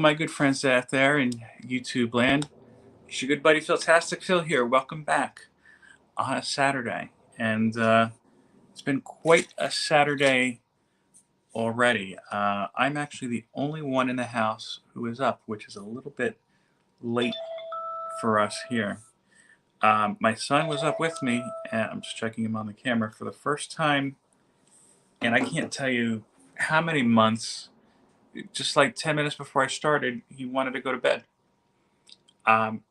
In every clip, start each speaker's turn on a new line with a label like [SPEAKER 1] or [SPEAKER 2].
[SPEAKER 1] my good friends out there in YouTube land. It's your good buddy Philtastic Phil here. Welcome back on a Saturday. And it's been quite a Saturday already. I'm actually the only one in the house who is up, which is a little bit late for us here. My son was up with me, and I'm just checking him on the camera for the first time. And I can't tell you how many months, just like 10 minutes before I started, he wanted to go to bed. I'm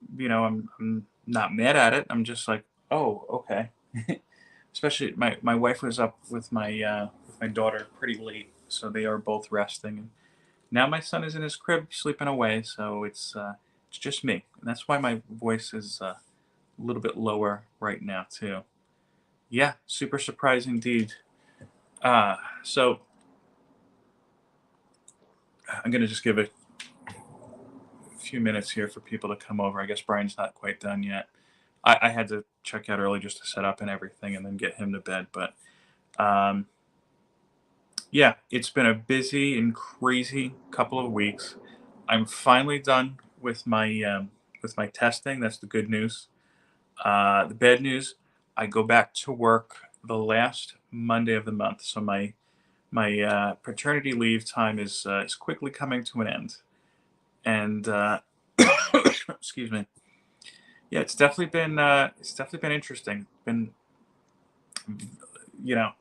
[SPEAKER 1] not mad at it. I'm just like, oh, okay. Especially my wife was up with my daughter pretty late, so they are both resting. And now my son is in his crib sleeping away, so it's just me, and that's why my voice is a little bit lower right now too. Yeah, super surprised indeed. So I'm gonna just give it a few minutes here for people to come over. I guess Brian's not quite done yet. I had to check out early just to set up and everything and then get him to bed. But um, yeah, it's been a busy and crazy couple of weeks. I'm finally done with my testing. That's the good news. The bad news, I go back to work the last Monday of the month. So my paternity leave time is quickly coming to an end. And excuse me. Yeah, it's definitely been interesting. Been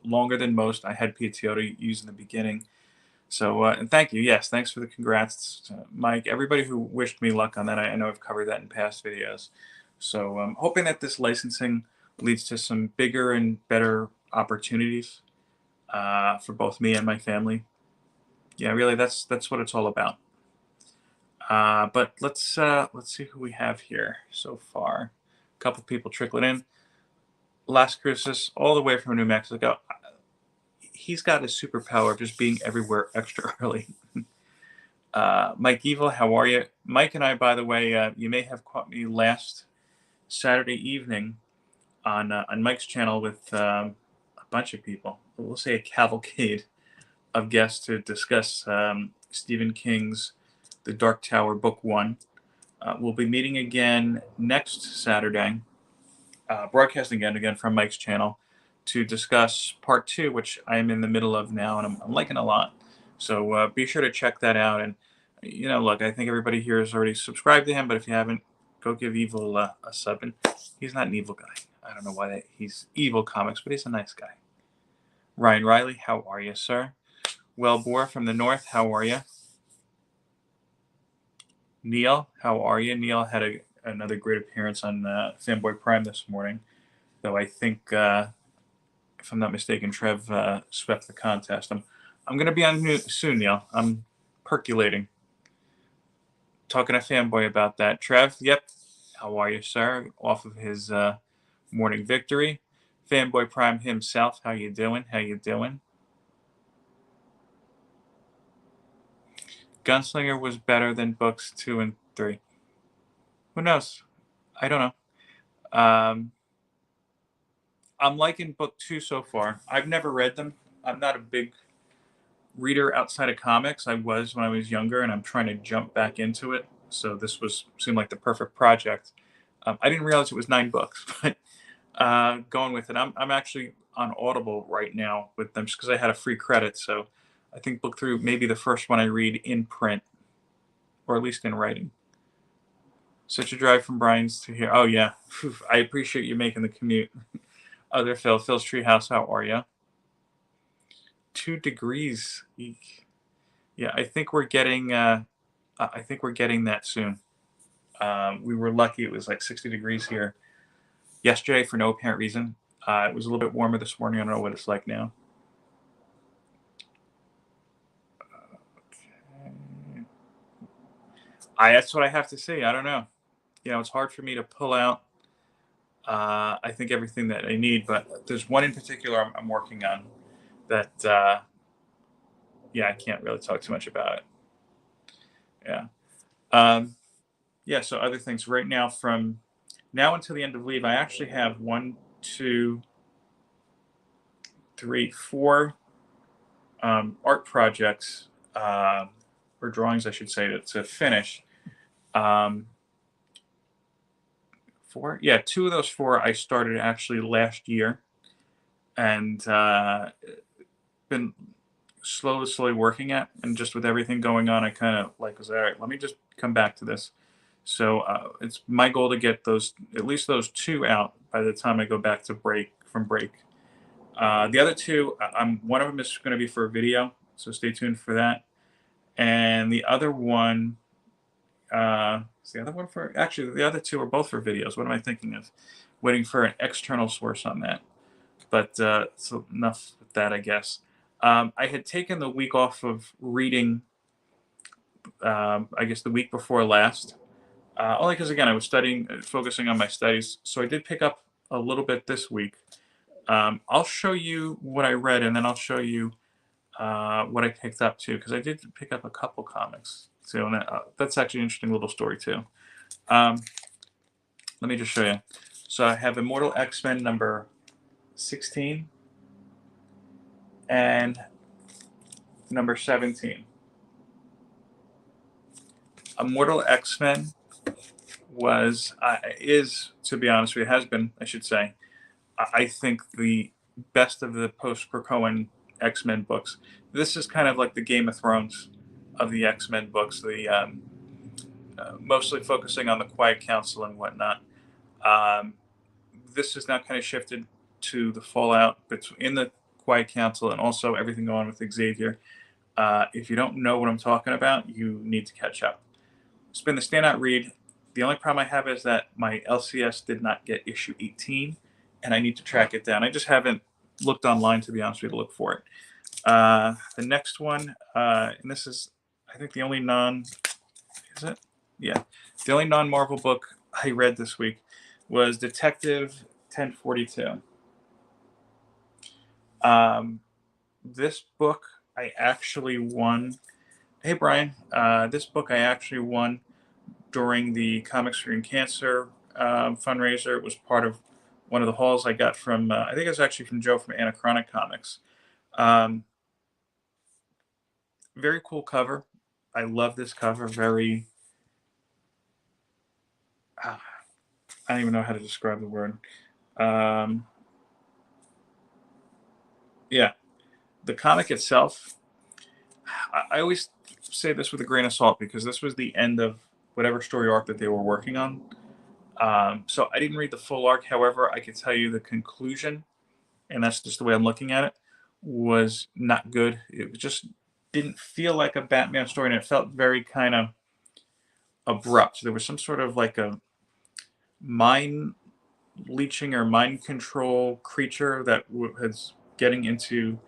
[SPEAKER 1] longer than most. I had PTO to use in the beginning. So and thank you. Yes, thanks for the congrats, to Mike. Everybody who wished me luck on that. I know I've covered that in past videos. So I'm hoping that this licensing leads to some bigger and better opportunities for both me and my family. Yeah, really, that's what it's all about. But let's see who we have here so far. A couple people trickling in. Las Cruces, all the way from New Mexico. He's got a superpower of just being everywhere extra early. Mike Evil, how are you? Mike and I, by the way, you may have caught me last Saturday evening on Mike's channel with a bunch of people. We'll say a cavalcade of guests to discuss Stephen King's The Dark Tower, Book One. We'll be meeting again next Saturday, broadcasting again from Mike's channel to discuss part two, which I'm in the middle of now, and I'm liking a lot. So be sure to check that out. And look, I think everybody here has already subscribed to him, but if you haven't, go give Evil a sub. And he's not an evil guy. I don't know why he's evil comics, but he's a nice guy. Ryan Riley, how are you, sir? Wellbore from the north, how are you? Neil, how are you? Neil had another great appearance on Fanboy Prime this morning, though I think, if I'm not mistaken, Trev swept the contest. I'm going to be on soon, Neil. I'm percolating. Talking to Fanboy about that. Trev, yep. How are you, sir? Off of his morning victory. Fanboy Prime himself, how you doing? How you doing? Gunslinger was better than books 2 and 3. Who knows? I don't know. I'm liking book 2 so far. I've never read them. I'm not a big reader outside of comics. I was when I was younger, and I'm trying to jump back into it. So this seemed like the perfect project. I didn't realize it was 9 books, but going with it. I'm actually on Audible right now with them just because I had a free credit. So I think book 3 may be the first one I read in print, or at least in writing. Such a drive from Brian's to here. Oh yeah, whew, I appreciate you making the commute. Other Phil's Treehouse, how are you? 2 degrees. Eek. Yeah, I think we're getting. I think we're getting that soon. We were lucky; it was like 60 degrees here yesterday for no apparent reason. It was a little bit warmer this morning. I don't know what it's like now. Okay. That's what I have to say. I don't know. It's hard for me to pull out. I think everything that I need, but there's one in particular I'm working on that. Yeah, I can't really talk too much about it. Yeah. Yeah. So other things right now, from now until the end of leave, I actually have 1, 2, 3, 4 art projects or drawings, I should say, to finish. Um, four, yeah, two of those four I started actually last year, and been slowly working at. And just with everything going on, I kind of like was all right. Let me just come back to this. So it's my goal to get those at least those two out by the time I go back to break. The other two, I'm one of them is going to be for a video, so stay tuned for that. And the other one, is the other one for actually the other two are both for videos. What am I thinking of? Waiting for an external source on that. But so enough with that, I guess. I had taken the week off of reading. I guess the week before last, only because again I was studying, focusing on my studies. So I did pick up a little bit this week. I'll show you what I read, and then I'll show you what I picked up too, because I did pick up a couple comics too, and that's actually an interesting little story too. Um, Let me just show you. So I have Immortal X-Men number 16 and number 17. Immortal X-Men is, to be honest with you, has been, I should say, I think the best of the post-Krakoan X-Men books. This is kind of like the Game of Thrones of the X-Men books, the mostly focusing on the Quiet Council and whatnot. Um, this has now kind of shifted to the fallout between the Quiet Council and also everything going on with Xavier. If you don't know what I'm talking about, you need to catch up. It's been the standout read. The only problem I have is that my LCS did not get issue 18, and I need to track it down. I just haven't looked online, to be honest with you, to look for it. The next one, and this is, I think, the only is it? Yeah. The only non-Marvel book I read this week was Detective 1042. This book I actually won. Hey, Brian. This book I actually won during the Comics Screen Cancer fundraiser. It was part of one of the hauls I got from, I think it was actually from Joe from Anachronic Comics. Um, Very cool cover. I love this cover. Very, I don't even know how to describe the word. Um, yeah, the comic itself, I always say this with a grain of salt because this was the end of whatever story arc that they were working on. So I didn't read the full arc. However, I can tell you the conclusion, and that's just the way I'm looking at it, was not good. It just didn't feel like a Batman story, and it felt very kind of abrupt. There was some sort of like a mind leeching or mind control creature that was getting into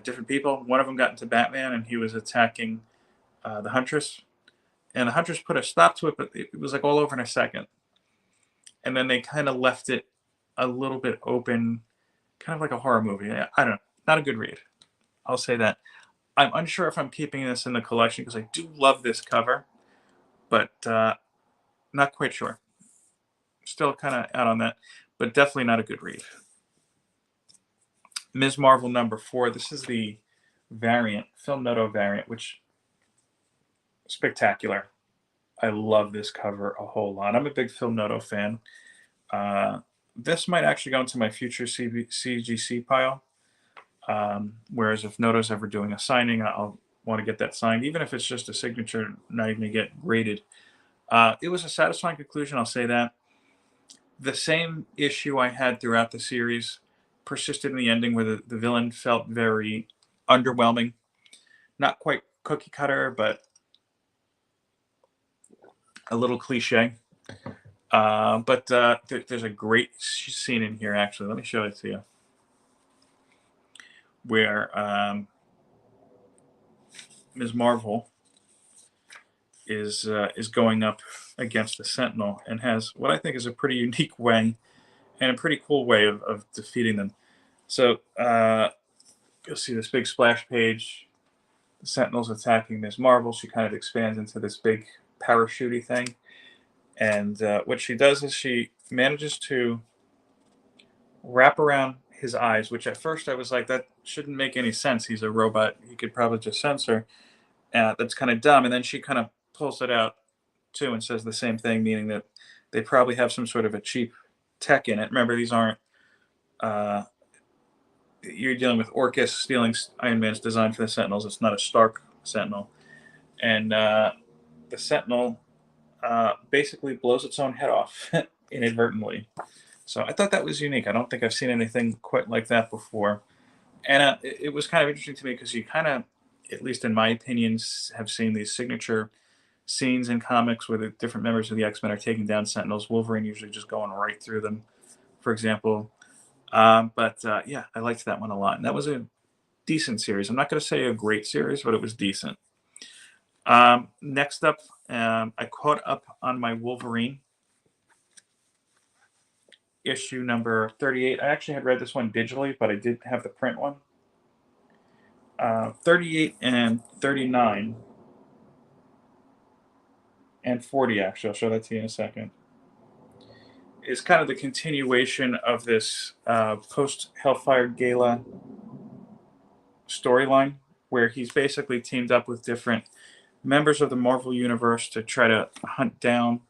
[SPEAKER 1] different people. One of them got into Batman, and he was attacking the Huntress. And the Huntress put a stop to it, but it was like all over in a second. And then they kind of left it a little bit open, kind of like a horror movie. I don't know. Not a good read. I'll say that. I'm unsure if I'm keeping this in the collection because I do love this cover, but not quite sure. Still kind of out on that, but definitely not a good read. Ms. Marvel number 4. This is the variant, Film Noto variant, which spectacular. I love this cover a whole lot. I'm a big Film Noto fan. This might actually go into my future CGC pile. Whereas if Noto's ever doing a signing, I'll want to get that signed, even if it's just a signature, not even to get graded. It was a satisfying conclusion, I'll say that. The same issue I had throughout the series persisted in the ending where the villain felt very underwhelming. Not quite cookie cutter, but a little cliche. But there's a great scene in here, actually. Let me show it to you. Where Ms. Marvel is going up against the Sentinel and has what I think is a pretty unique way and a pretty cool way of defeating them. So you'll see this big splash page. The Sentinel's attacking Ms. Marvel. She kind of expands into this big parachutey thing. And what she does is she manages to wrap around his eyes, which at first I was like, that shouldn't make any sense. He's a robot. He could probably just censor. that's kind of dumb. And then she kind of pulls it out too and says the same thing, meaning that they probably have some sort of a cheap tech in it. Remember, these aren't. Uh, you're dealing with Orcus stealing Iron Man's design for the Sentinels. It's not a Stark Sentinel, and the Sentinel basically blows its own head off inadvertently. So I thought that was unique. I don't think I've seen anything quite like that before. And it was kind of interesting to me because you kind of, at least in my opinions, have seen these signature scenes in comics where the different members of the X Men are taking down Sentinels. Wolverine usually just going right through them, for example. But yeah, I liked that one a lot. And that was a decent series. I'm not going to say a great series, but it was decent. Next up, I caught up on my Wolverine issue number 38. I actually had read this one digitally, but I did have the print one. 38 and 39 and 40, actually, I'll show that to you in a second, is kind of the continuation of this post Hellfire Gala storyline where he's basically teamed up with different members of the Marvel Universe to try to hunt down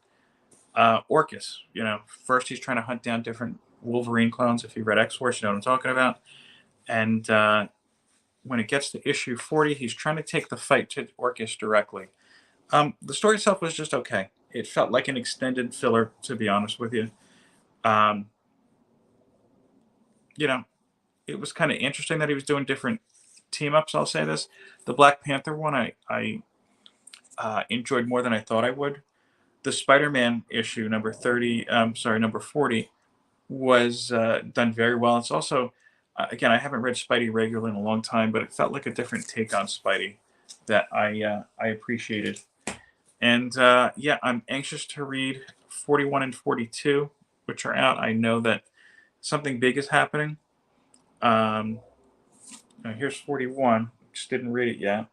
[SPEAKER 1] Orcus. You know, first he's trying to hunt down different Wolverine clones. If you read X-Force, you know what I'm talking about. And when it gets to issue 40, he's trying to take the fight to Orcus directly. The story itself was just okay. It felt like an extended filler, to be honest with you. Um, you know, it was kind of interesting that he was doing different team ups. I'll say this: the Black Panther one, I enjoyed more than I thought I would. The Spider-Man issue number 30, number 40, was done very well. It's also, again, I haven't read Spidey regularly in a long time, but it felt like a different take on Spidey that I appreciated. And yeah, I'm anxious to read 41 and 42, which are out. I know that something big is happening. Here's 41. Just didn't read it yet.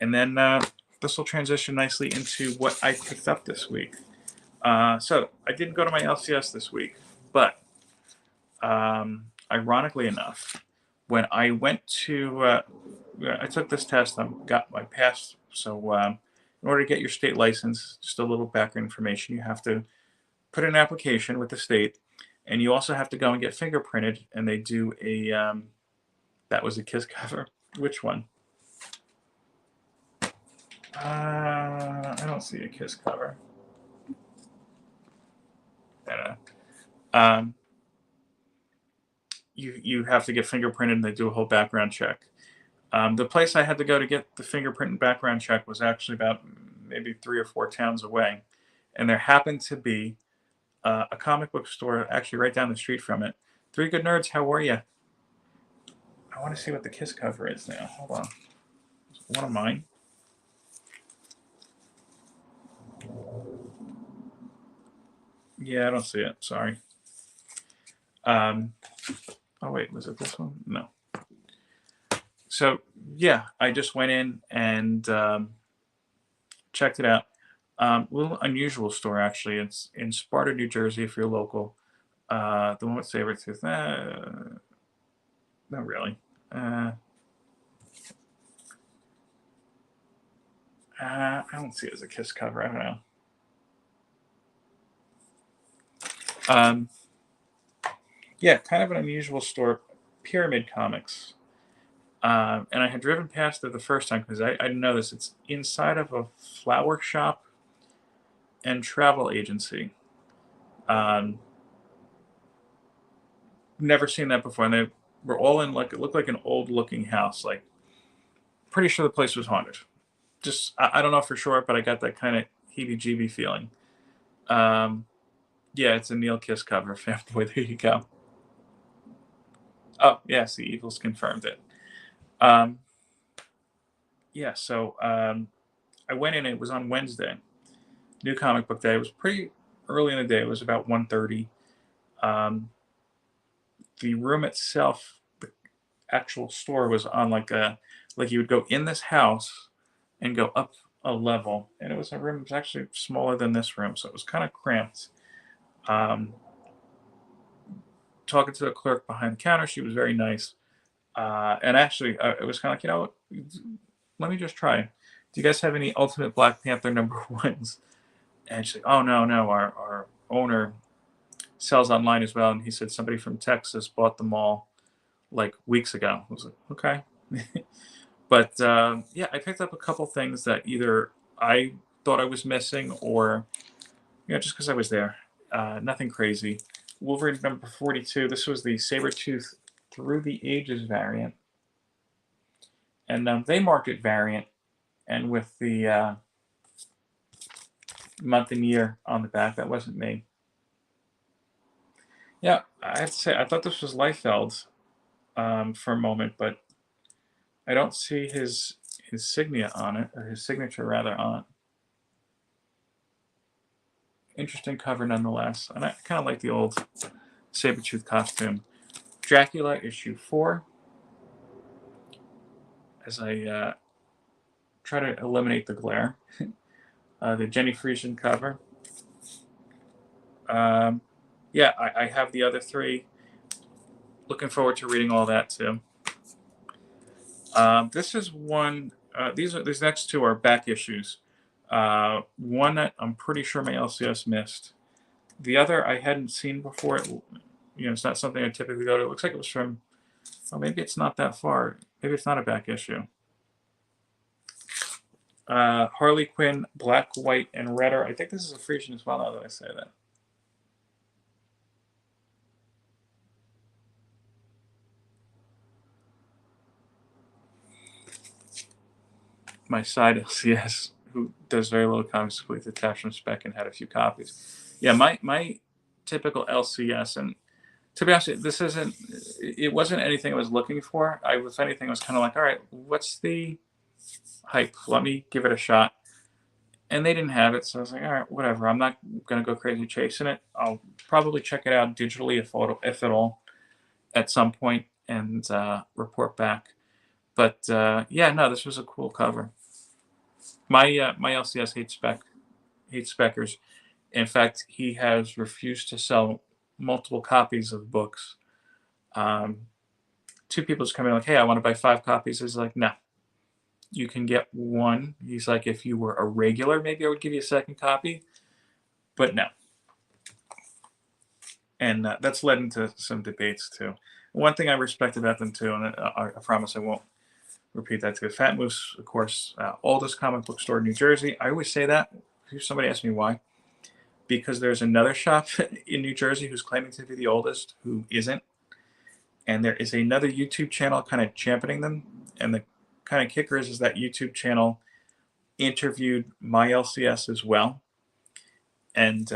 [SPEAKER 1] And then this will transition nicely into what I picked up this week. So I didn't go to my LCS this week, but ironically enough, when I went to, I took this test, I got my pass. So in order to get your state license, just a little background information, you have to put in an application with the state, and you also have to go and get fingerprinted. And they do a, that was a KISS cover. Which one? I don't see a KISS cover. You have to get fingerprinted, and they do a whole background check. The place I had to go to get the fingerprint and background check was actually about maybe 3 or 4 towns away, and there happened to be a comic book store actually right down the street from it. Three Good Nerds, how are you? I want to see what the KISS cover is now. Hold on. Is it one of mine? Yeah, I don't see it. Sorry. Oh wait, was it this one? No. So yeah, I just went in and checked it out. A little unusual store actually. It's in Sparta, New Jersey. If you're local, the one with Sabretooth. Not really. I don't see it as a KISS cover. I don't know. Yeah, kind of an unusual store. Pyramid Comics. And I had driven past it the first time because I didn't know this. It's inside of a flower shop and travel agency. Um, Never seen that before. And they were all in like, it looked like an old looking house. Like, pretty sure the place was haunted. Just, I don't know for sure, but I got that kind of heebie jeebie feeling. Um, yeah, it's a Neil Kiss cover, fanboy. There you go. Oh, yes, the Eagles confirmed it. Um, yeah, so I went in, it was on Wednesday, New Comic Book Day. It was pretty early in the day, it was about 1:30. Um, the room itself, the actual store was on like you would go in this house and go up a level, and it was a room that was actually smaller than this room, so it was kind of cramped. Um, Talking to the clerk behind the counter, she was very nice. And actually, it was kind of like, let me just try. Do you guys have any Ultimate Black Panther number ones? And she's like, oh, no, no. Our owner sells online as well. And he said somebody from Texas bought them all like weeks ago. I was like, okay. But yeah, I picked up a couple things that either I thought I was missing or, just because I was there. Nothing crazy. Wolverine number 42. This was the Sabretooth Through the Ages variant. And they marked it variant, and with the month and year on the back, that wasn't me. Yeah, I have to say, I thought this was Liefeld for a moment, but I don't see his insignia on it, or his signature rather on it. Interesting cover nonetheless, and I kind of like the old Sabretooth costume. Dracula issue 4. As I try to eliminate the glare. The Jenny Frisian cover. Yeah, I have the other 3. Looking forward to reading all that too. This is one. These next 2 are back issues. One that I'm pretty sure my LCS missed. The other I hadn't seen before. It's not something I typically go to. It looks like it was from. Well, maybe it's not that far. Maybe it's not a back issue. Harley Quinn, Black, White, and Redder. I think this is a Frisian as well. Now that I say that. My side LCS, who does very little comics, completely detached from spec and had a few copies. Yeah, my typical LCS, and to be honest, this isn't. It wasn't anything I was looking for. If anything, I was kind of like, all right, what's the hype? Let me give it a shot. And they didn't have it, so I was like, all right, whatever. I'm not gonna go crazy chasing it. I'll probably check it out digitally if at all, at some point, and report back. But yeah, no, this was a cool cover. My LCS hates speckers. In fact, he has refused to sell multiple copies of books. 2 people just come in like, hey, I want to buy 5 copies. He's like, no, you can get 1. He's like, if you were a regular, maybe I would give you a second copy, but no. And that's led into some debates too. One thing I respect about them too, and I promise I won't repeat that too. Fat Moose, of course, oldest comic book store in New Jersey. I always say that. Somebody asked me why. Because there's another shop in New Jersey who's claiming to be the oldest, who isn't. And there is another YouTube channel kind of championing them. And the kind of kicker is that YouTube channel interviewed my LCS as well. And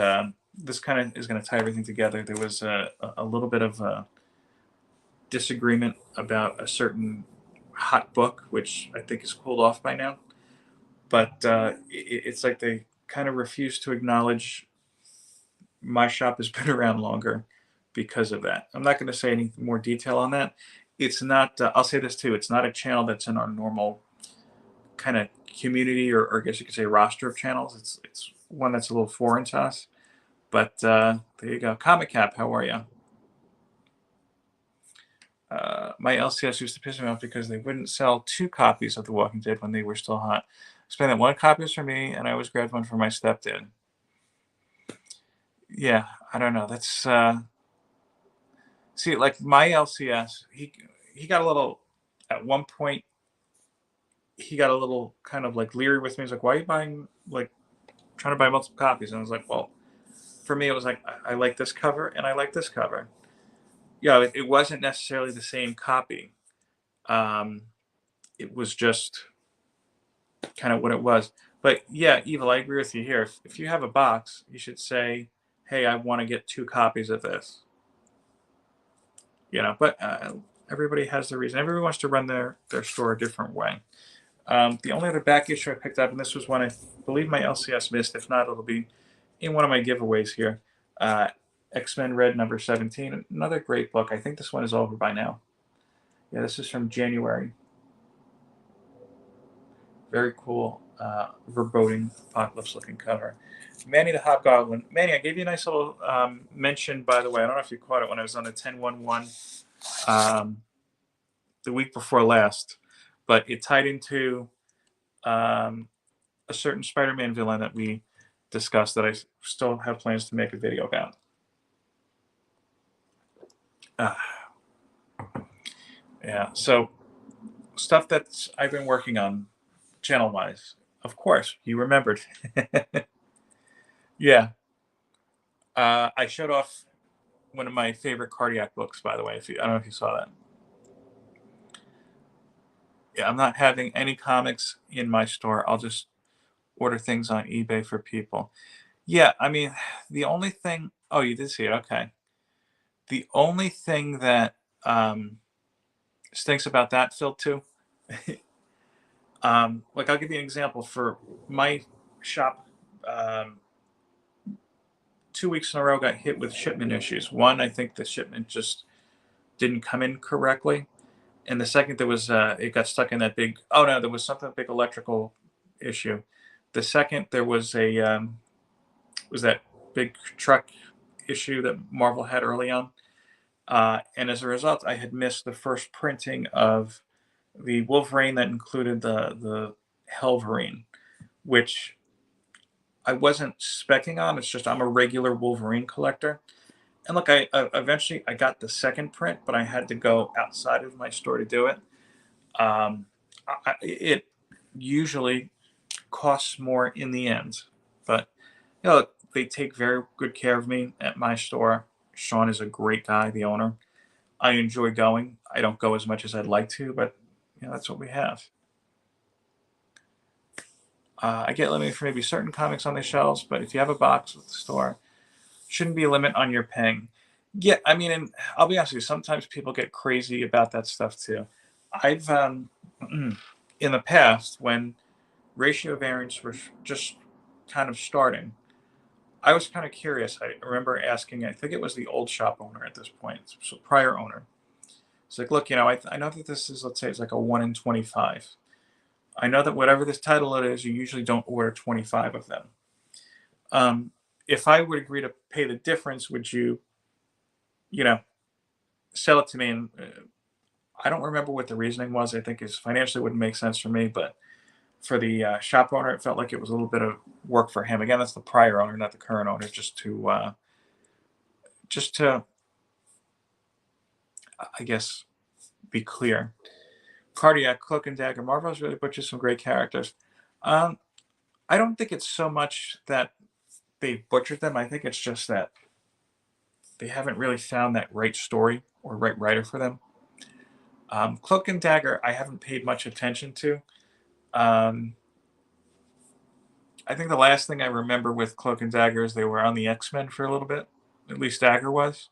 [SPEAKER 1] this kind of is going to tie everything together. There was a little bit of a disagreement about a certain hot book, which I think is cooled off by now. But it's like they kind of refuse to acknowledge my shop has been around longer because of that. I'm not going to say any more detail on that. It's not, I'll say this too, it's not a channel that's in our normal kind of community, or I guess you could say roster of channels. It's one that's a little foreign to us. But there you go. Comic Cap, how are you? My LCS used to piss me off because they wouldn't sell 2 copies of The Walking Dead when they were still hot. Explain that 1 copy was for me, and I always grabbed 1 for my stepdad. Yeah, I don't know. That's see, like my LCS, he got a little. At one point, he got a little kind of like leery with me. He's like, "Why are you buying like trying to buy multiple copies?" And I was like, "Well, for me, it was like I like this cover and I like this cover." Yeah, it wasn't necessarily the same copy. Um, it was just kind of what it was. But yeah, Evil, I agree with you here. If you have a box, you should say, "Hey, I want to get 2 copies of this." But everybody has their reason. Everybody wants to run their store a different way. The only other back issue I picked up, and this was one I believe my LCS missed. If not, it'll be in one of my giveaways here. X-Men Red number 17. Another great book. I think this one is over by now. Yeah, this is from January. Very cool, foreboding apocalypse looking cover. Manny the Hobgoblin. Manny, I gave you a nice little mention, by the way. I don't know if you caught it when I was on the 10-1-1 the week before last, but it tied into um, a certain Spider-Man villain that we discussed that I still have plans to make a video about. Yeah, so stuff that I've been working on channel-wise. Of course, you remembered. Yeah, I showed off one of my favorite cardiac books, by the way. If you, I don't know if you saw that. Yeah, I'm not having any comics in my store. I'll just order things on eBay for people. Yeah, I mean, the only thing. Oh, you did see it. Okay. The only thing that stinks about that, Phil, too. Like, I'll give you an example. For my shop, um, 2 weeks in a row got hit with shipment issues. One, I think the shipment just didn't come in correctly, and the second, there was it got stuck in that big. Oh no, there was something big electrical issue. The second, there was that big truck issue that Marvel had early on, and as a result, I had missed the first printing of the Wolverine that included the Helverine, which I wasn't specking on. It's just I'm a regular Wolverine collector. And look, I eventually I got the second print, but I had to go outside of my store to do it. It usually costs more in the end, but they take very good care of me at my store. Sean is a great guy, the owner. I enjoy going. I don't go as much as I'd like to, but that's what we have. I get limited for maybe certain comics on the shelves, but if you have a box with the store, shouldn't be a limit on your paying. Yeah, I mean, and I'll be honest with you, sometimes people get crazy about that stuff too. I've in the past, when ratio variants were just kind of starting, I was kind of curious. I remember asking, I think it was the old shop owner at this point, so prior owner. It's like, look, I know that this is, let's say, it's like a 1 in 25. I know that whatever this title it is, you usually don't order 25 of them. If I would agree to pay the difference, would you, you know, sell it to me? And I don't remember what the reasoning was. I think is financially wouldn't make sense for me, but for the shop owner, it felt like it was a little bit of work for him. Again, that's the prior owner, not the current owner. Just to, I guess, be clear. Cardiac, Cloak and Dagger, Marvel's really butchered some great characters. Um, I don't think it's so much that they butchered them. I think it's just that they haven't really found that right story or right writer for them. Cloak and Dagger, I haven't paid much attention to. Um, I think the last thing I remember with Cloak and Dagger is they were on the X-Men for a little bit. At least Dagger was.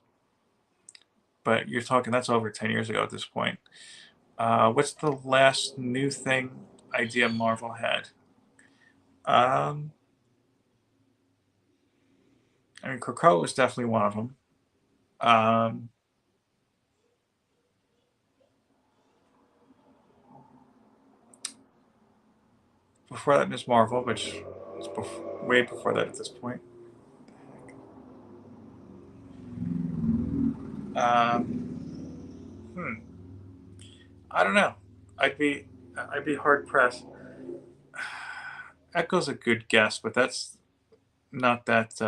[SPEAKER 1] But you're talking, that's over 10 years ago at this point. What's the last new thing idea Marvel had? Um, I mean, Krakoa was definitely one of them. Um, Before that, Ms. Marvel, which is way before that at this point. Hmm. I don't know. I'd be hard pressed. Echo's a good guess, but that's not that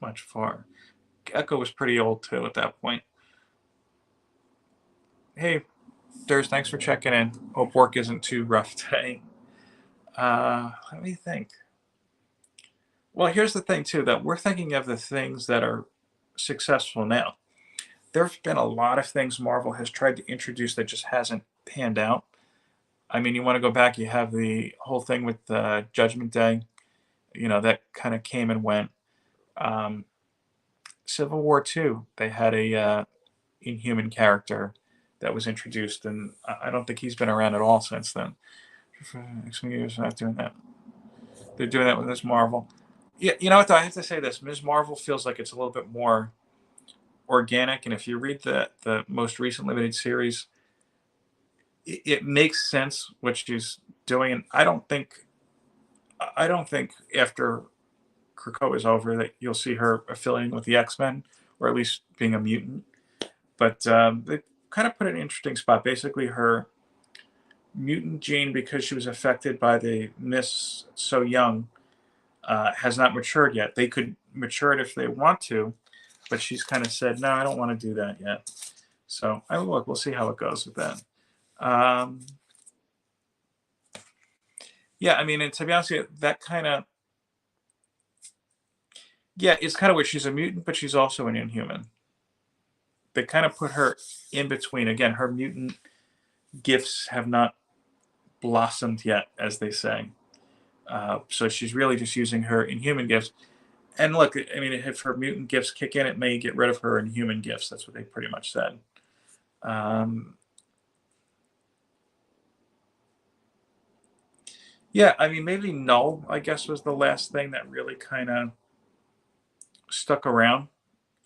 [SPEAKER 1] much far. Echo was pretty old too at that point. Hey, Durs, thanks for checking in. Hope work isn't too rough today. Let me think. Well, here's the thing too, that we're thinking of the things that are successful now. There's been a lot of things Marvel has tried to introduce that just hasn't panned out. I mean, you want to go back, you have the whole thing with Judgment Day. That kind of came and went. Um, Civil War 2, they had a Inhuman character that was introduced, and I don't think he's been around at all since then. Next years, not doing that. They're doing that with Ms. Marvel. Yeah, you know what? Though, I have to say this: Ms. Marvel feels like it's a little bit more organic, and if you read the most recent limited series, it makes sense what she's doing. And I don't think after Krakoa is over that you'll see her affiliating with the X-Men, or at least being a mutant. But kind of put in an interesting spot. Basically, her mutant gene, because she was affected by the Miss So Young, has not matured yet. They could mature it if they want to, but she's kind of said, no, I don't want to do that yet. So I look, we'll see how it goes with that. Yeah, I mean, and to be honest with you, that kind of, yeah, it's kind of weird. She's a mutant, but she's also an inhuman. They kind of put her in between. Again, her mutant gifts have not blossomed yet, as they say. So she's really just using her inhuman gifts. And look, I mean, if her mutant gifts kick in, it may get rid of her inhuman gifts. That's what they pretty much said. Yeah, I mean, maybe Null, I guess, was the last thing that really kind of stuck around.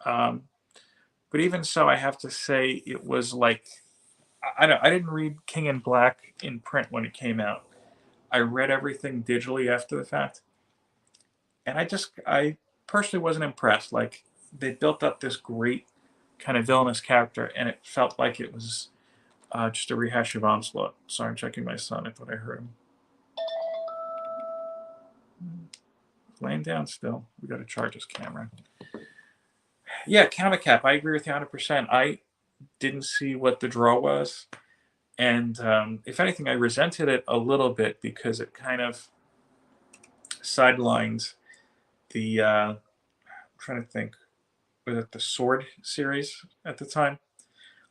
[SPEAKER 1] But even so, I have to say it was like I didn't read King in Black in print when it came out. I read everything digitally after the fact, and I personally wasn't impressed. Like they built up this great kind of villainous character, and it felt like it was just a rehash of Onslaught. Sorry, I'm checking my son. I thought I heard him laying down still. We got to charge his camera. Yeah, Comic Cap. I agree with you 100%. I didn't see what the draw was. And if anything, I resented it a little bit because it kind of sidelines the, I'm trying to think, was it the Sword series at the time?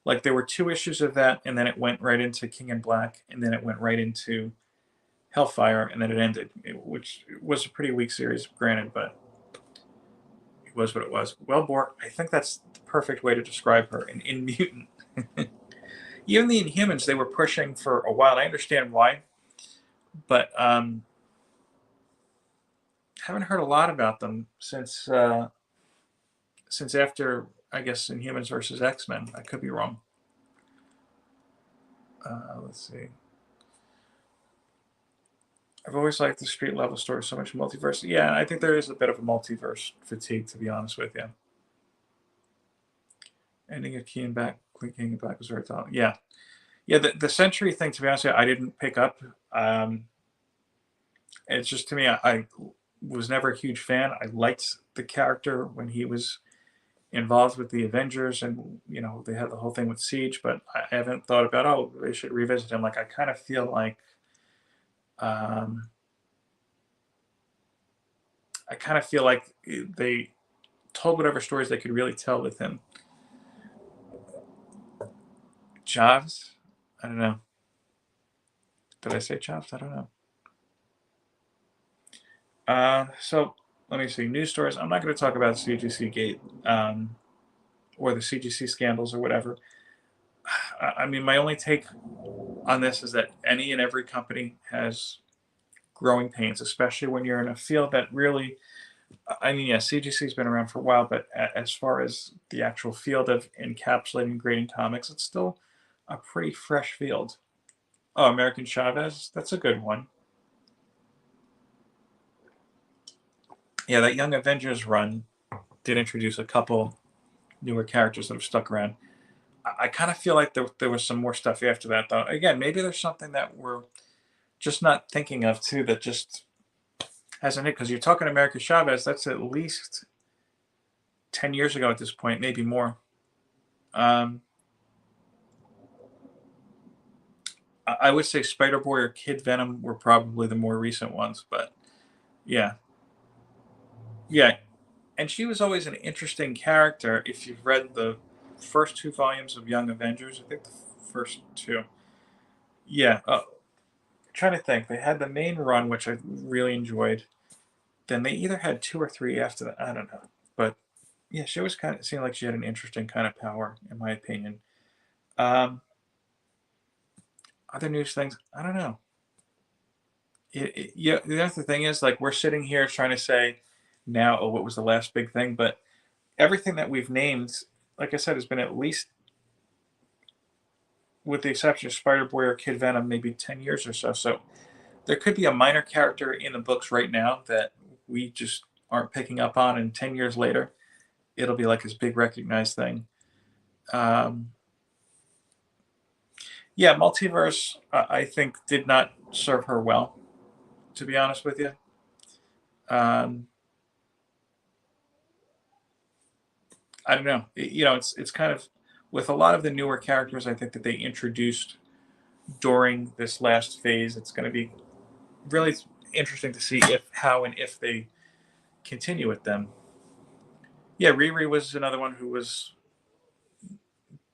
[SPEAKER 1] Like there were 2 issues of that, and then it went right into King in Black, and then it went right into Hellfire, and then it ended, which was a pretty weak series, granted, but it was what it was. Wellbore, I think that's the perfect way to describe her, an Inmutant. Even the Inhumans, they were pushing for a while. I understand why, but haven't heard a lot about them since after, I guess, Inhumans versus X-Men. I could be wrong. Let's see. I've always liked the street level story, so much multiverse. Yeah, I think there is a bit of a multiverse fatigue, to be honest with you. Ending of King and Black was very tough. Yeah. Yeah, the Century thing, to be honest with you, I didn't pick up. It's just, to me, I was never a huge fan. I liked the character when he was involved with the Avengers, and they had the whole thing with Siege, but I haven't thought about, oh, they should revisit him. Like I kind of feel like they told whatever stories they could really tell with him. Chavs? I don't know. Did I say Chavs? I don't know. So let me see. News stories. I'm not going to talk about CGC Gate or the CGC scandals or whatever. I mean, my only take on this is that any and every company has growing pains, especially when you're in a field that really, I mean, yeah, CGC's been around for a while, but as far as the actual field of encapsulating grading comics, it's still a pretty fresh field. Oh, American Chavez, that's a good one. Yeah, that Young Avengers run did introduce a couple newer characters that have stuck around. I kind of feel like there was some more stuff after that, though. Again, maybe there's something that we're just not thinking of, too, that just hasn't hit. Because you're talking American Chavez, that's at least 10 years ago at this point, maybe more. I would say Spider Boy or Kid Venom were probably the more recent ones, but yeah. Yeah. And she was always an interesting character if you've read the first 2 volumes of Young Avengers. I think the first 2. Yeah. Trying to think. They had the main run, which I really enjoyed. Then they either had 2 or 3 after that. I don't know. But yeah, she always kind of seemed like she had an interesting kind of power, in my opinion. Um, Other news things, I don't know. Yeah, the other thing is, like, we're sitting here trying to say now, oh, what was the last big thing? But everything that we've named, like I said, has been at least, with the exception of Spider Boy or Kid Venom, maybe 10 years or so. So there could be a minor character in the books right now that we just aren't picking up on, and 10 years later, it'll be like this big recognized thing. Um, Yeah, Multiverse, I think, did not serve her well, to be honest with you. Um, I don't know. It's kind of with a lot of the newer characters. I think that they introduced during this last phase. It's going to be really interesting to see if, how, and if they continue with them. Yeah, Riri was another one who was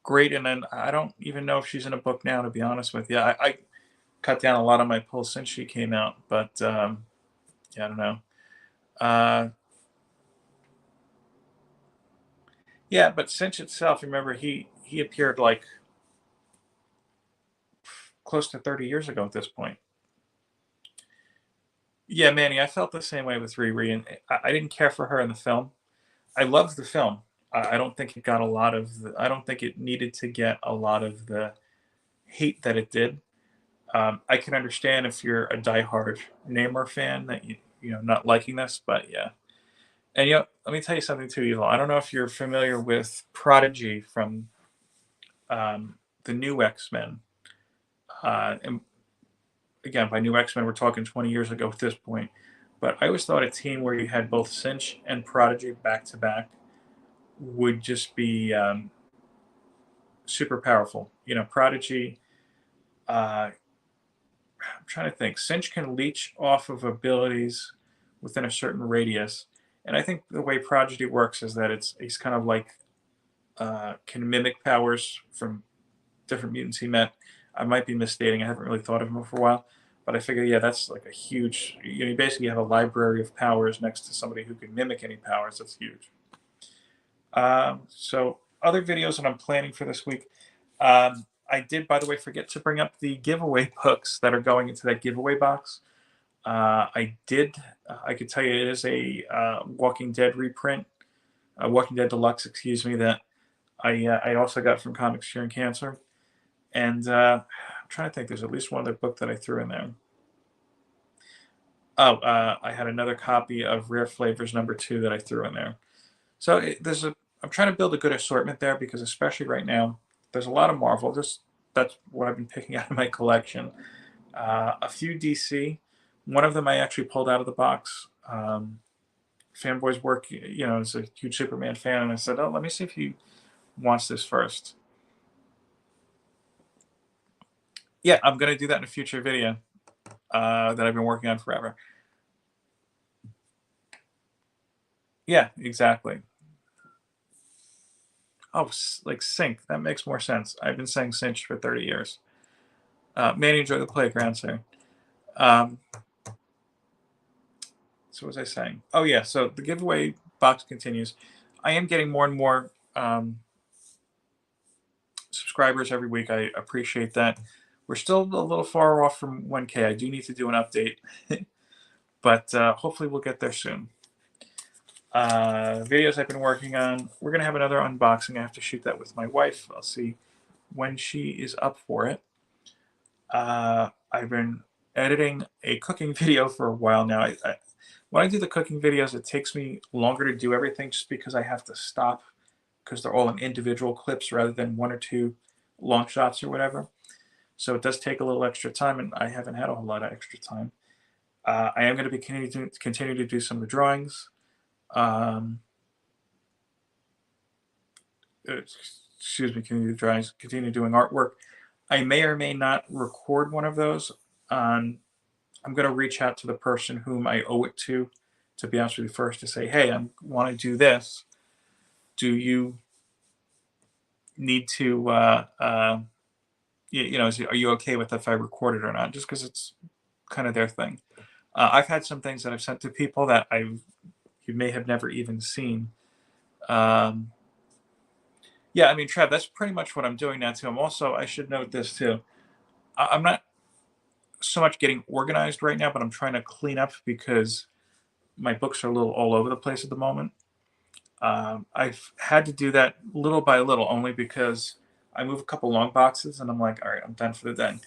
[SPEAKER 1] great, and then I don't even know if she's in a book now. To be honest with you, I cut down a lot of my pulls since she came out, but yeah, I don't know. Uh, yeah, but Cinch itself, remember he appeared like close to 30 years ago at this point. Yeah, Manny, I felt the same way with Riri, and I didn't care for her in the film. I loved the film. I don't think it got a lot of. I don't think it needed to get a lot of the hate that it did. I can understand if you're a diehard Namor fan that you know not liking this, but yeah. And let me tell you something too, Evil. I don't know if you're familiar with Prodigy from the new X Men. And again, by new X Men, we're talking 20 years ago at this point. But I always thought a team where you had both Cinch and Prodigy back to back would just be super powerful. Prodigy. I'm trying to think. Cinch can leech off of abilities within a certain radius, and I think the way Prodigy works is that he's kind of like can mimic powers from different mutants he met. I might be misstating. I haven't really thought of him for a while, but I figure, yeah, that's like a huge. You basically have a library of powers next to somebody who can mimic any powers. That's huge. So other videos that I'm planning for this week. I did, by the way, forget to bring up the giveaway books that are going into that giveaway box. I did. I could tell you it is a Walking Dead reprint, Walking Dead Deluxe, excuse me. That I also got from Comics Curing Cancer, and I'm trying to think. There's at least one other book that I threw in there. Oh, I had another copy of Rare Flavors #2 that I threw in there. So there's a. I'm trying to build a good assortment there because especially right now, there's a lot of Marvel. Just that's what I've been picking out of my collection. A few DC. One of them I actually pulled out of the box. Fanboy's work, is a huge Superman fan, and I said, "Oh, let me see if he wants this first." Yeah, I'm gonna do that in a future video that I've been working on forever. Yeah, exactly. Oh, like Sync. That makes more sense. I've been saying Cinch for 30 years. Manny, enjoy the playground, sir. Um, so what was I saying? Oh yeah, so the giveaway box continues. I am getting more and more subscribers every week. I appreciate that. We're still a little far off from 1K. I do need to do an update, but hopefully we'll get there soon. Videos I've been working on. We're gonna have another unboxing. I have to shoot that with my wife. I'll see when she is up for it. I've been editing a cooking video for a while now. When I do the cooking videos, it takes me longer to do everything just because I have to stop because they're all in individual clips rather than one or two long shots or whatever. So it does take a little extra time, and I haven't had a whole lot of extra time. I am going to be continue to do some of the drawings. Um, excuse me, continue the drawings, continue doing artwork. I may or may not record one of those. I'm going to reach out to the person whom I owe it to be honest with you first, to say, hey, I want to do this. Do you need to, are you okay with if I record it or not? Just because it's kind of their thing. I've had some things that I've sent to people that you may have never even seen. Um, yeah, I mean, Trev, that's pretty much what I'm doing now too. I should note this too. I'm not so much getting organized right now, but I'm trying to clean up because my books are a little all over the place at the moment. I've had to do that little by little only because I move a couple long boxes and I'm like, all right, I'm done for the day.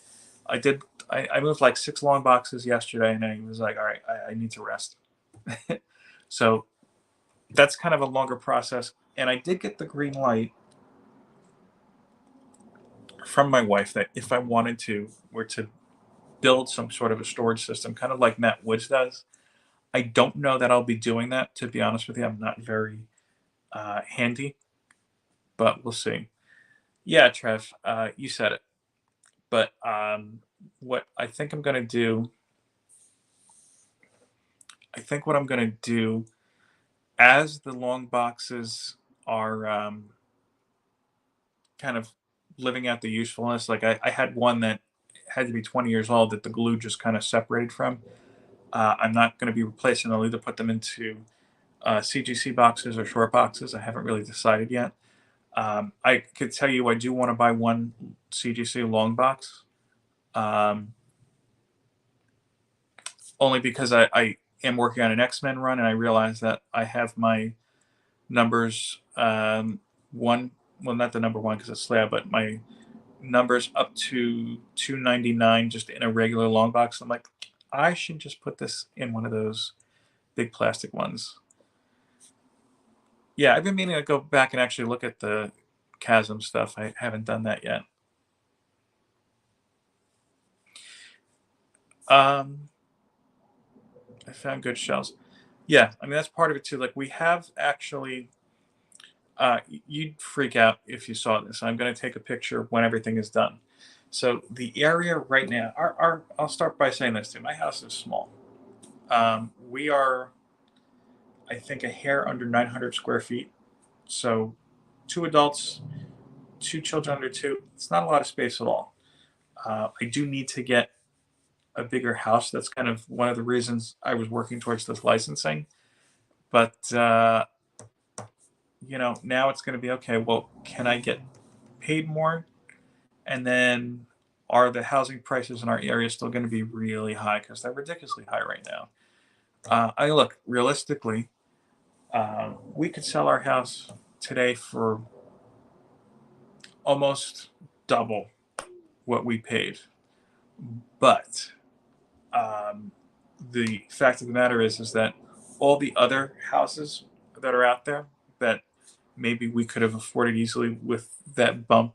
[SPEAKER 1] I did. I moved like 6 long boxes yesterday, and I was like, all right, I need to rest. So that's kind of a longer process. And I did get the green light from my wife that if I wanted to, were to build some sort of a storage system, kind of like Matt Woods does. I don't know that I'll be doing that, to be honest with you. I'm not very handy, but we'll see. Yeah, Trev, you said it. But what I think I'm going to do, I think what I'm going to do as the long boxes are kind of living out the usefulness, like I had one that had to be 20 years old that the glue just kind of separated from. I'm not going to be replacing. I'll either put them into CGC boxes or short boxes. I haven't really decided yet. I could tell you I do want to buy one CGC long box, um, only because I am working on an X-Men run and I realize that I have my numbers one, well, not the number one because it's slab, but my numbers up to 299 just in a regular long box. I'm like, I should just put this in one of those big plastic ones. Yeah, I've been meaning to go back and actually look at the Chasm stuff. I haven't done that yet. Um, I found good shells. Yeah, I mean that's part of it too. Like we have actually, you'd freak out if you saw this. I'm going to take a picture when everything is done. So the area right now, I'll start by saying this too. My house is small. We are, I think, a hair under 900 square feet. So two adults, two children under two. It's not a lot of space at all. I do need to get a bigger house. That's kind of one of the reasons I was working towards this licensing. But now it's going to be okay. Well, can I get paid more? And then are the housing prices in our area still going to be really high? Because they're ridiculously high right now. I look realistically, we could sell our house today for almost double what we paid. But um, the fact of the matter is that all the other houses that are out there that maybe we could have afforded easily with that bump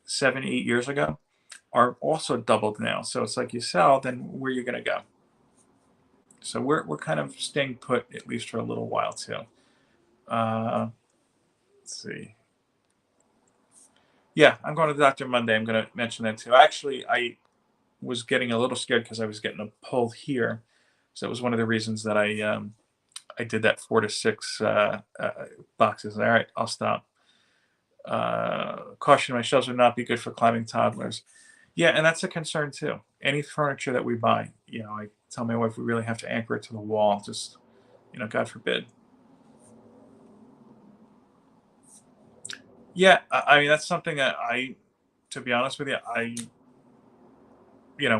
[SPEAKER 1] 7, 8 years ago are also doubled now. So it's like you sell, then where are you going to go? So we're kind of staying put at least for a little while too. Uh, let's see. Yeah, I'm going to the doctor Monday. I'm going to mention that too. Actually, I was getting a little scared because I was getting a pull here, so it was one of the reasons that I did that 4 to 6 boxes. All right, I'll stop. Caution: my shelves would not be good for climbing toddlers. Yeah, and that's a concern too. Any furniture that we buy, I tell my wife we really have to anchor it to the wall. Just, God forbid. Yeah, I mean that's something that to be honest with you,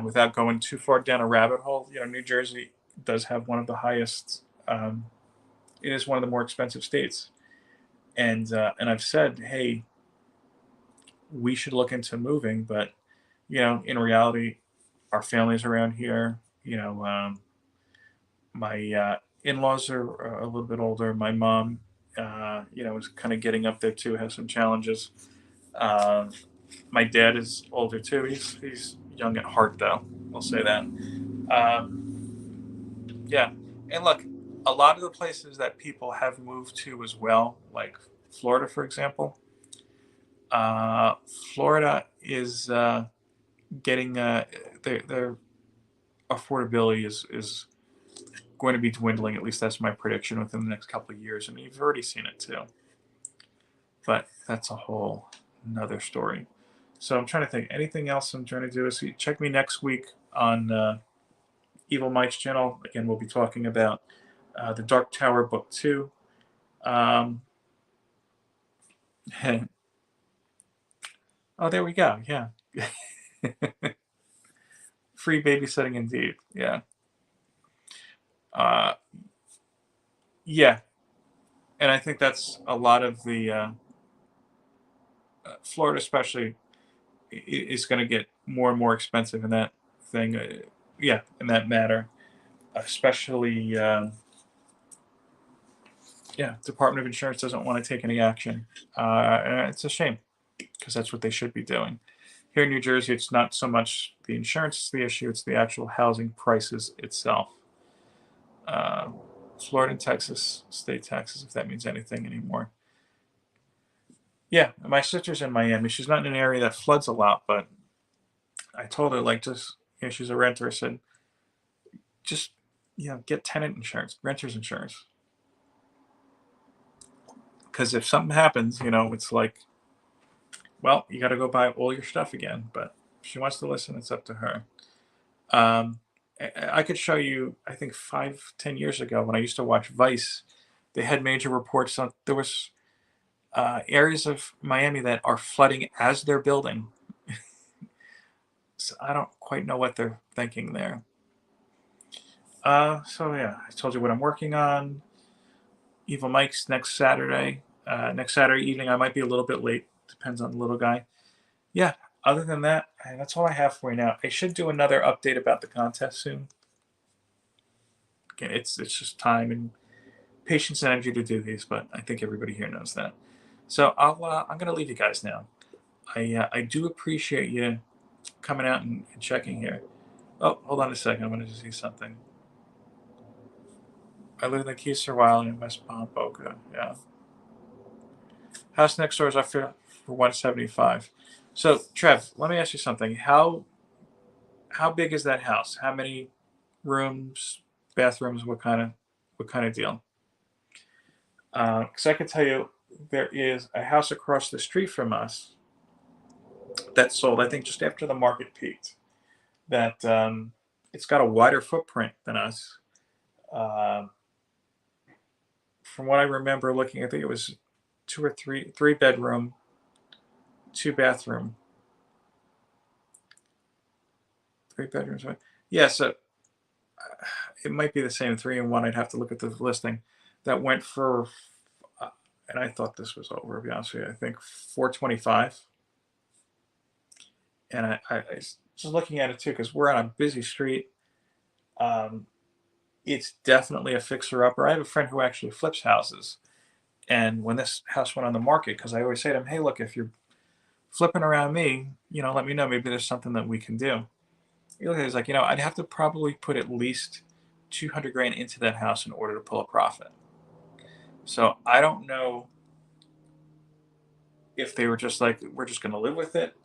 [SPEAKER 1] without going too far down a rabbit hole, New Jersey does have one of the highest. It is one of the more expensive states, and I've said, hey, we should look into moving, but in reality, our family's around here. My in-laws are a little bit older. My mom, is kind of getting up there too, has some challenges. Uh, my dad is older too. He's young at heart, though. We'll say that. Yeah, and look, a lot of the places that people have moved to as well, like Florida, for example. Uh, Florida is getting their affordability is going to be dwindling. At least that's my prediction within the next couple of years, and you've already seen it too. But that's a whole another story. So I'm trying to think. Anything else I'm trying to do is check me next week on Evil Mike's channel. Again, we'll be talking about the Dark Tower Book 2. Um, oh, there we go. Yeah. Free babysitting indeed. Yeah. Uh, yeah. And I think that's a lot of the Florida, especially, is going to get more and more expensive in that thing. Yeah, in that matter, especially. Yeah, Department of Insurance doesn't want to take any action. And it's a shame. because that's what they should be doing. Here in New Jersey, it's not so much the insurance is the issue; it's the actual housing prices itself. Uh, Florida and Texas, state taxes, if that means anything anymore. Yeah, my sister's in Miami. She's not in an area that floods a lot, but I told her, like, just, she's a renter. I said, just, get tenant insurance, renter's insurance. Because if something happens, it's like, well, you got to go buy all your stuff again. But if she wants to listen, it's up to her. Um, I could show you, I think 5, 10 years ago when I used to watch Vice, they had major reports on there was areas of Miami that are flooding as they're building. So I don't quite know what they're thinking there. So yeah, I told you what I'm working on. Evil Mike's next Saturday. Next Saturday evening, I might be a little bit late. Depends on the little guy. Yeah. Other than that, that's all I have for you now. I should do another update about the contest soon. Again, it's just time and patience and energy to do these, but I think everybody here knows that. So I'm gonna leave you guys now. I do appreciate you coming out and checking here. Oh, hold on a second. I want to see something. I live in the Keys Wild in West Palm, Boca. Yeah. House next door is up for 175. So, Trev, let me ask you something. How big is that house? How many rooms, bathrooms? What kind of deal? Because I can tell you, there is a house across the street from us that sold, I think, just after the market peaked. That it's got a wider footprint than us. Um from what I remember looking, I think it was two or three bedroom, two bathroom, three bedrooms. Yeah, so it might be the same 3 and 1. I'd have to look at the listing. That went for, and I thought this was over. To be honest with you, I think 425. And I was just looking at it too because we're on a busy street. Um, it's definitely a fixer upper. I have a friend who actually flips houses, and when this house went on the market, because I always say to him, "Hey, look, if you're flipping around me, let me know. Maybe there's something that we can do." He looked at it, he's like, I'd have to probably put at least 200 grand into that house in order to pull a profit. So I don't know if they were just like, we're just going to live with it.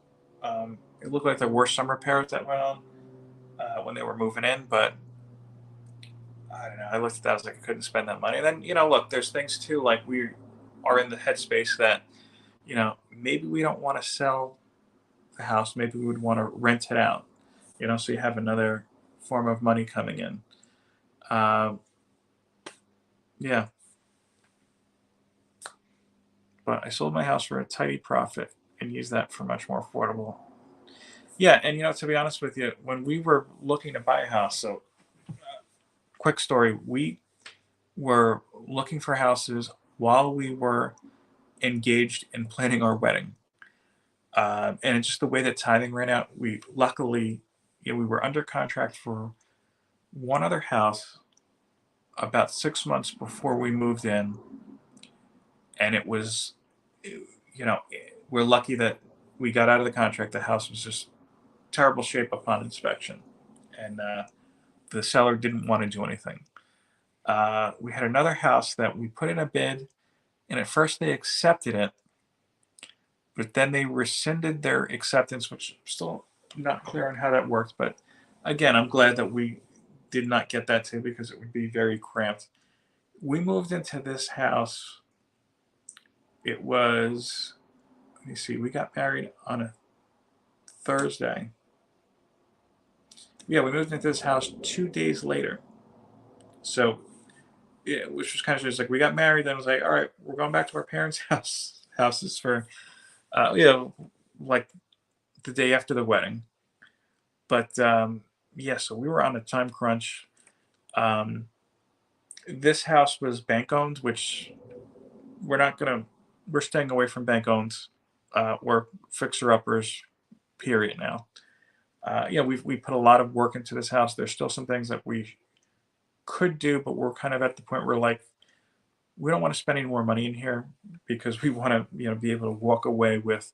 [SPEAKER 1] It looked like there were some repairs that went on when they were moving in, but I don't know. I looked at that, I was like, I couldn't spend that money. And then, look, there's things too, like we are in the headspace that, maybe we don't want to sell the house. Maybe we would want to rent it out, so you have another form of money coming in. Um, yeah, but I sold my house for a tidy profit and used that for much more affordable. Yeah, and to be honest with you, when we were looking to buy a house, so quick story, we were looking for houses while we were engaged in planning our wedding. And it's just the way that timing ran out. We luckily, we were under contract for one other house about 6 months before we moved in, and it was, we're lucky that we got out of the contract. The house was just terrible shape upon inspection, and the seller didn't want to do anything. We had another house that we put in a bid, and at first they accepted it, but then they rescinded their acceptance, which I'm still not clear on how that worked. But again, I'm glad that we did not get that too because it would be very cramped. We moved into this house. It was, let me see, we got married on a Thursday. Yeah, we moved into this house 2 days later. So, yeah, which was kind of just like we got married. Then I was like, all right, we're going back to our parents' houses for, like the day after the wedding. But yeah, so we were on a time crunch. Um, this house was bank owned, which we're not gonna. We're staying away from bank owns. We're fixer uppers. Period. Now, we put a lot of work into this house. There's still some things that we could do, but we're kind of at the point where like we don't want to spend any more money in here because we want to be able to walk away with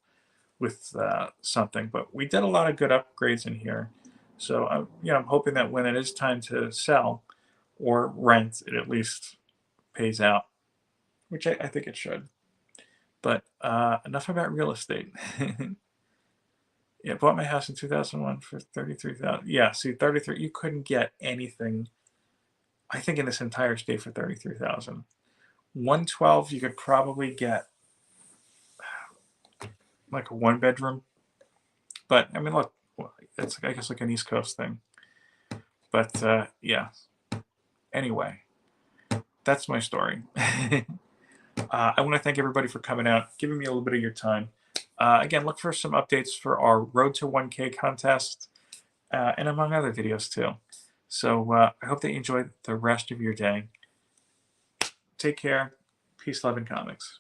[SPEAKER 1] with something. But we did a lot of good upgrades in here. So I'm hoping that when it is time to sell or rent, it at least pays out, which I think it should. But enough about real estate. Yeah, bought my house in 2001 for 33,000. Yeah, see, 33. You couldn't get anything, I think, in this entire state for 33,000. 112, you could probably get like a one bedroom. But I mean, look, it's I guess like an East Coast thing. But yeah. Anyway, that's my story. I want to thank everybody for coming out, giving me a little bit of your time. Again, look for some updates for our Road to 1K contest, and among other videos too. So I hope that you enjoy the rest of your day. Take care. Peace, love, and comics.